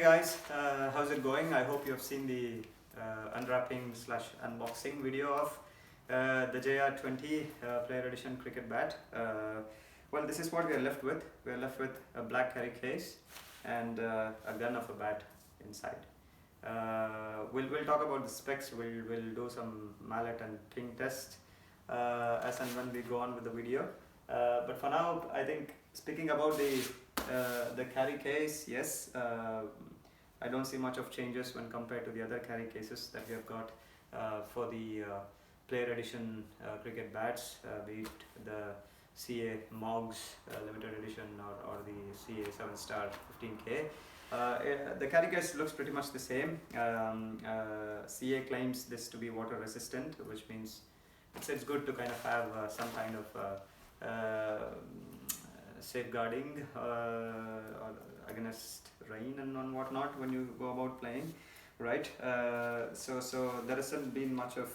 Hey guys, how's it going? I hope you have seen the unwrapping slash unboxing video of the JR20 player edition cricket bat. Well, this is what we are left with. We are left with a black carry case and a gun of a bat inside. We'll talk about the specs. We'll do some mallet and ping test as and when we go on with the video. But for now, I think speaking about the carry case, yes, I don't see much of changes when compared to the other carry cases that we have got for the player edition cricket bats, be it the CA Mogs limited edition or the CA 7 star 15K. The carry case looks pretty much the same. CA claims this to be water resistant, which means it's good to kind of have some kind of safeguarding against rain and whatnot when you go about playing, right? So there hasn't been much of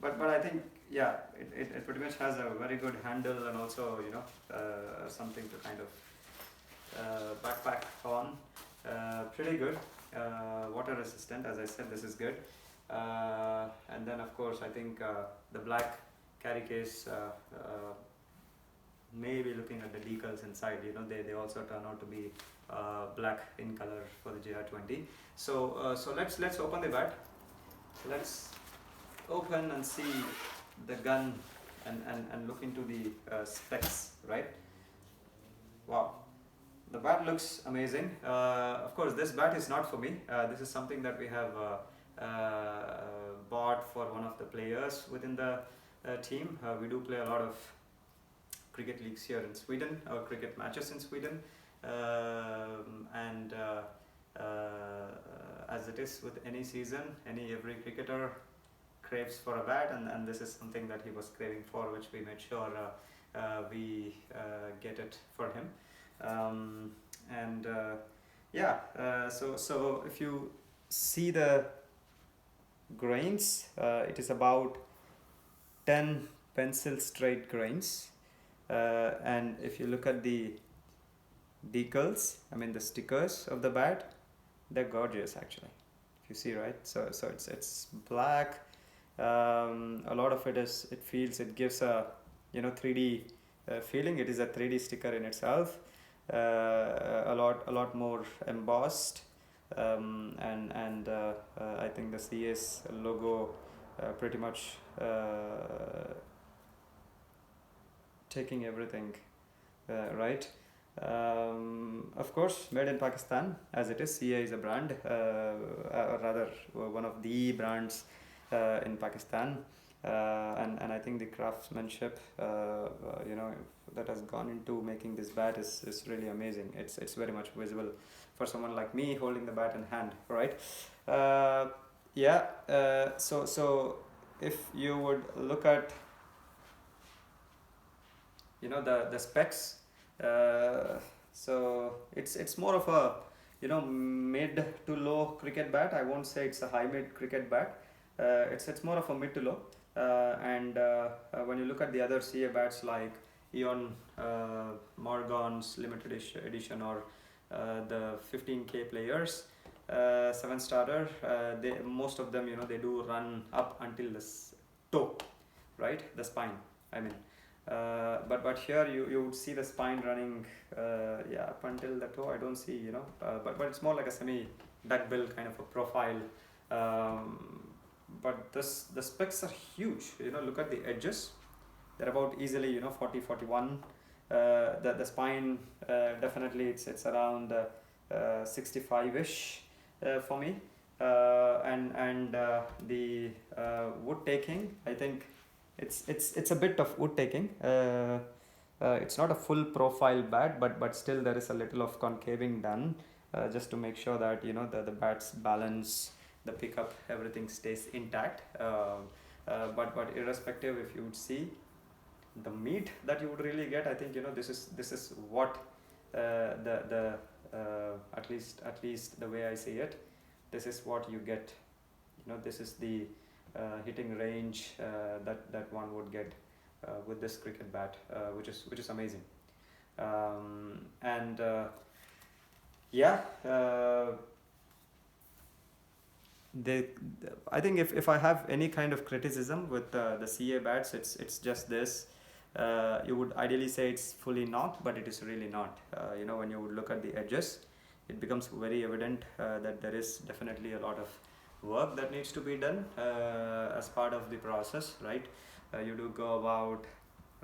but I think, yeah, it pretty much has a very good handle and also, you know, something to kind of backpack on. Pretty good, water resistant, as I said. This is good. And then of course I think the black carry case, maybe looking at the decals inside, you know, they also turn out to be black in color for the JR20. So let's open the bat. Let's open and see the gun and look into the specs, right? Wow, the bat looks amazing. Of course, this bat is not for me. This is something that we have bought for one of the players within the team. We do play a lot of cricket leagues here in Sweden, or cricket matches in Sweden, and as it is with any season, every cricketer craves for a bat, and this is something that he was craving for, which we made sure we get it for him. So if you see the grains, it is about 10 pencil straight grains. And if you look at the decals, I mean the stickers of the bat, they're gorgeous actually, if you see, right? So it's black. A lot of it gives a, you know, 3D feeling. It is a 3D sticker in itself. A lot more embossed, and I think the CS logo pretty much taking everything, right? Of course, made in Pakistan, as it is. CA is a brand, or rather one of the brands in Pakistan, and I think the craftsmanship, you know, that has gone into making this bat is really amazing. It's very much visible for someone like me holding the bat in hand, right? So if you would look at, you know, the specs, so it's more of a, you know, mid to low cricket bat. I won't say it's a high mid cricket bat. It's more of a mid to low, and when you look at the other CA bats like Eon Morgan's limited edition, or the 15K players 7 starter, most of them, you know, they do run up until the toe, right, the spine, I mean. But here you would see the spine running up until the toe. I don't see, you know, but it's more like a semi duckbill kind of a profile. But the specs are huge. You know, look at the edges. They're about easily, you know, 40-41. The spine, definitely it's around 65-ish for me. And the wood taking, I think it's a bit of wood taking. It's not a full profile bat, but still there is a little of concaving done, just to make sure that, you know, the bat's balance, the pickup, everything stays intact. But irrespective, if you would see the meat that you would really get, I think, you know, this is what the at least the way I see it, this is what you get. You know, this is the hitting range that one would get with this cricket bat, which is amazing. Yeah, they I think if I have any kind of criticism with the CA bats, it's just this. You would ideally say it's fully knocked, but it is really not. When you would look at the edges, it becomes very evident that there is definitely a lot of work that needs to be done as part of the process, right? You do go about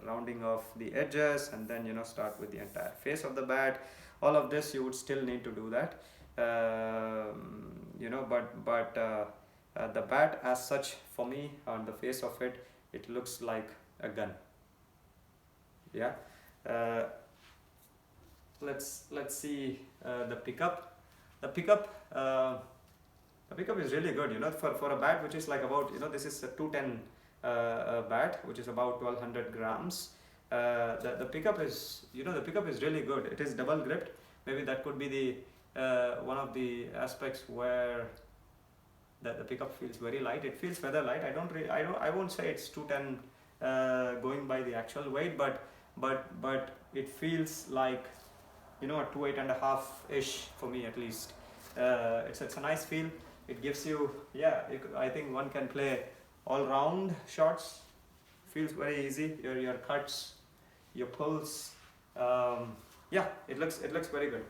rounding off the edges, and then start with the entire face of the bat. All of this you would still need to do that. But the bat as such, for me, on the face of it, it looks like a gun. Yeah. Let's see the pickup. The pickup is really good. For a bat which is like about, this is a 210 bat, which is about 1200 grams. The pickup is really good. It is double gripped. Maybe that could be the one of the aspects where the pickup feels very light. It feels feather light. I won't say it's 210 going by the actual weight, but it feels like a 2.5 ish for me, at least. It's a nice feel. It gives you, I think one can play all round shots. Feels very easy. Your cuts, your pulls. It looks very good.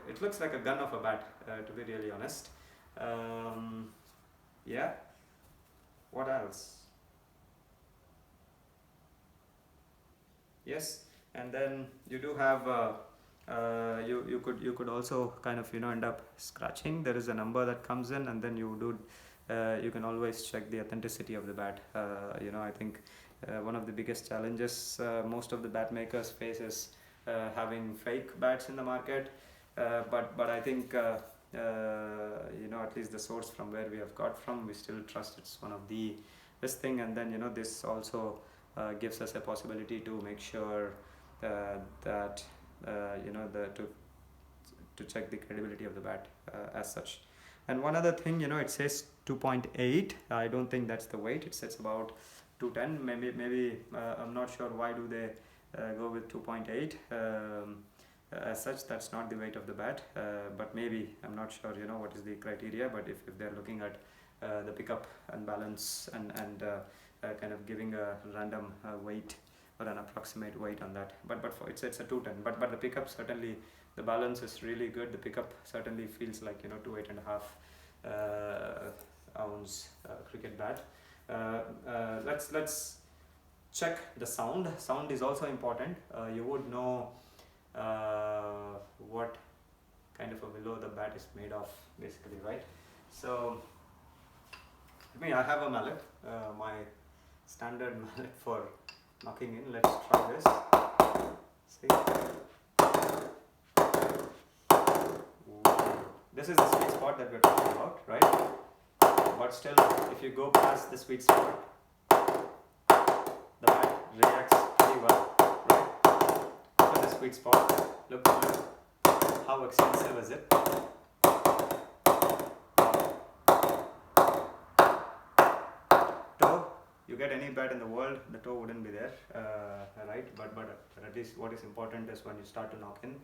It looks like a gun of a bat, to be really honest. What else? Yes, and then you do have you could also kind of end up scratching. There is a number that comes in, and then you can always check the authenticity of the bat. I think one of the biggest challenges most of the bat makers face is having fake bats in the market, but I think at least the source from where we have got from, we still trust it's one of the best thing. And then this also gives us a possibility to make sure that to check the credibility of the bat as such. And one other thing, it says 2.8. I don't think that's the weight. It says about 210. Maybe I'm not sure why do they go with 2.8. As such, that's not the weight of the bat, but maybe, I'm not sure what is the criteria, but if they're looking at the pickup and balance and kind of giving a random weight or an approximate weight on that, but it's a 210, but the pickup, certainly the balance is really good. The pickup certainly feels like 2.5 ounce cricket bat. Let's check the sound. Sound is also important. You would know what kind of a willow the bat is made of, basically, right? So I have a mallet, my standard mallet for knocking in. Let's try this. See? Ooh. This is the sweet spot that we're talking about, right? But still, if you go past the sweet spot, the bat reacts pretty well, right? Look at the sweet spot. Look how expensive is it? Toe, you get any bat in the world, the toe wouldn't be there, right? But at least what is important is when you start to knock in,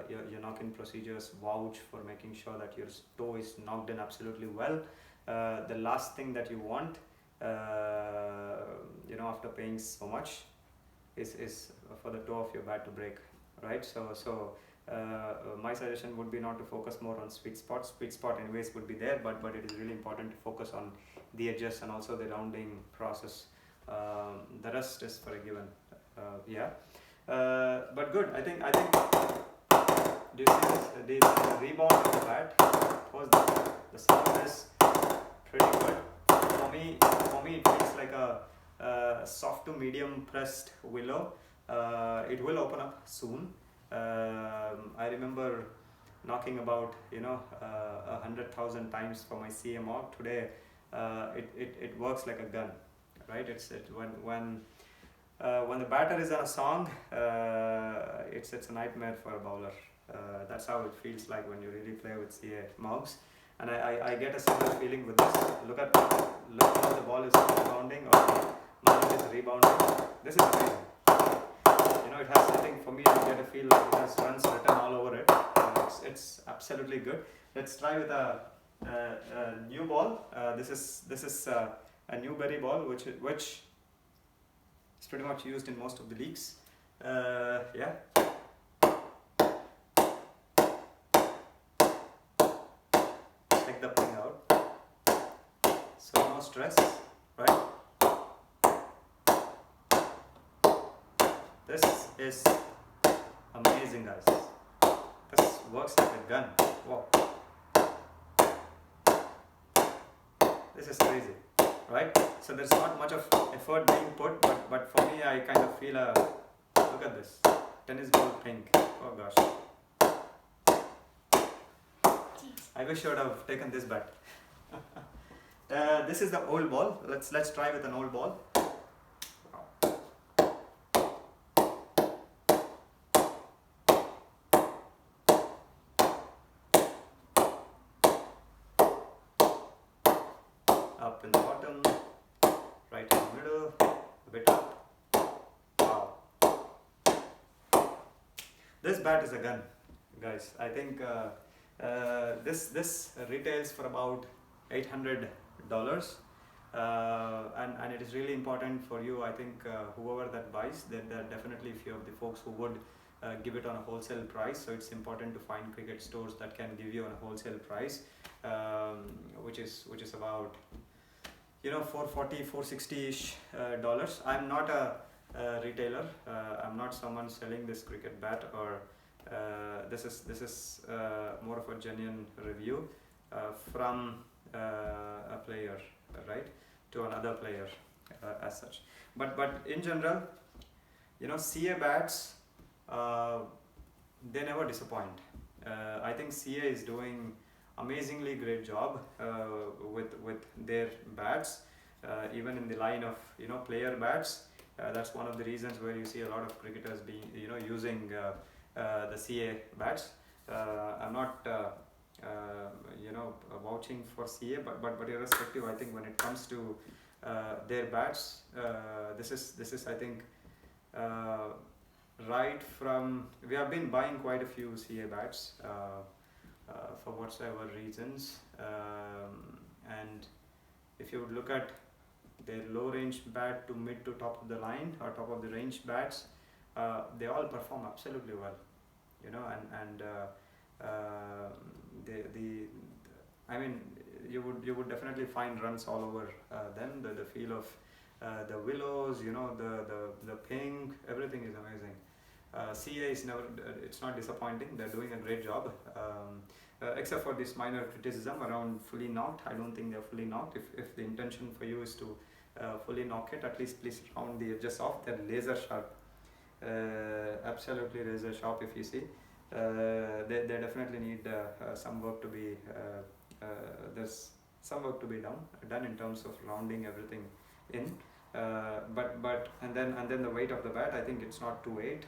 your knock-in procedures vouch for making sure that your toe is knocked in absolutely well. The last thing that you want, after paying so much, is for the toe of your bat to break, right? So my suggestion would be not to focus more on sweet spot. Sweet spot anyways would be there, but it is really important to focus on the edges and also the rounding process. The rest is for a given. But good. I think. Do you see this? The rebound of the bat. The sound is pretty good. For me, it feels like a soft to medium pressed willow. It will open up soon. I remember knocking about 100,000 times for my CMO. Today, it works like a gun, right? When the batter is on a song, it's a nightmare for a bowler. That's how it feels like when you really play with CA mobs. And I get a similar feeling with this. Look how the ball is rebounding, or the mallet is rebounding. This is amazing. It has, I think, for me, I get a feel like it has runs written all over it. It's absolutely good. Let's try with a new ball. This is a Newberry ball, which is pretty much used in most of the leagues. Yeah. Take the ping out. So no stress, right? This is amazing, guys. This works like a gun. Wow. This is crazy, right? So there's not much of effort being put, but for me, I kind of feel look at this, tennis ball pink. Oh gosh. I wish I would have taken this bat. This is the old ball. Let's try with an old ball. Up in the bottom, right in the middle, a bit up. Wow. This bat is a gun, guys. I think this retails for about $800, and it is really important for you. I think whoever that buys, there are definitely a few of the folks who would give it on a wholesale price. So it's important to find cricket stores that can give you on a wholesale price, which is about, you know, $440, $460-ish dollars. I'm not a retailer. I'm not someone selling this cricket bat, or this is more of a genuine review from a player, right, to another player as such. But in general, you know, CA bats, they never disappoint. I think CA is doing amazingly great job with their bats, even in the line of, you know, player bats. That's one of the reasons where you see a lot of cricketers being, you know, using the CA bats. I'm not you know, vouching for CA, but irrespective, I think when it comes to their bats, this is I think right from, we have been buying quite a few CA bats for whatsoever reasons, and if you would look at their low range bat to mid to top of the line or top of the range bats, they all perform absolutely well, you know, and I mean, you would definitely find runs all over them. The feel of the willows, you know, the ping, everything is amazing. CA is never, it's not disappointing. They're doing a great job, except for this minor criticism around fully knocked. I don't think they're fully knocked. If the intention for you is to fully knock it, at least please round the edges off. They're laser sharp, absolutely laser sharp. If you see, they definitely need some work to be there's some work to be done in terms of rounding everything in. But and then the weight of the bat, I think it's not 2.8,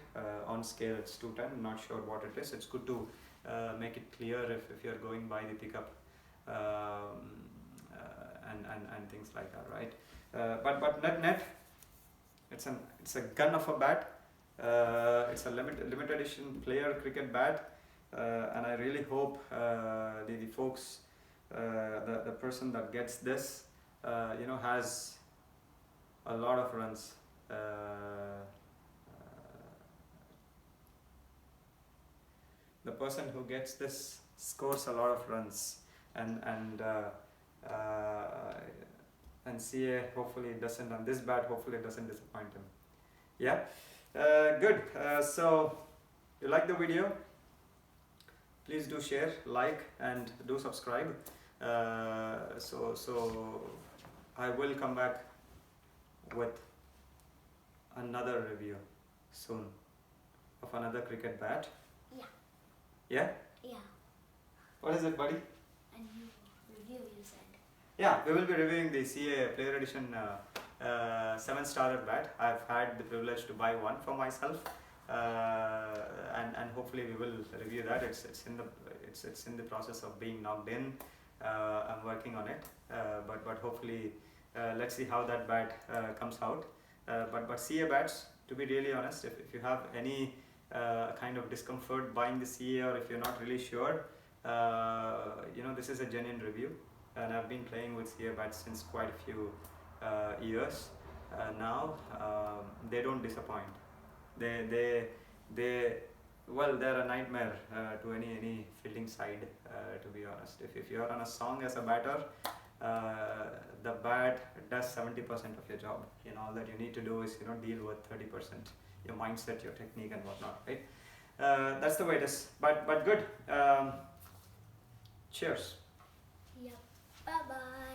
on scale it's 210. Not sure what it is. It's good to make it clear if you're going by the pickup and things like that, right? But net it's a gun of a bat. It's a limited edition player cricket bat, and I really hope the folks, the person that gets this, you know, has a lot of runs. The person who gets this scores a lot of runs, and CA hopefully it doesn't, and this bat hopefully it doesn't disappoint him. Yeah, good. So you like the video? Please do share, like, and do subscribe. So I will come back with another review soon of another cricket bat. Yeah. Yeah? Yeah. What is it, buddy? A new review, you said. Yeah, we will be reviewing the CA Player Edition 7-starter bat. I've had the privilege to buy one for myself, and hopefully we will review that. It's in the process of being knocked in. I'm working on it, but hopefully let's see how that bat comes out. But CA bats, to be really honest, if you have any kind of discomfort buying the CA, or if you're not really sure, you know, this is a genuine review, and I've been playing with CA bats since quite a few years now. They don't disappoint. They well, they're a nightmare to any fielding side, to be honest. If you're on a song as a batter, the bat does 70% of your job. All that you need to do is deal with 30%, your mindset, your technique, and whatnot, right? That's the way it is. But good. Cheers. Yep. Bye bye.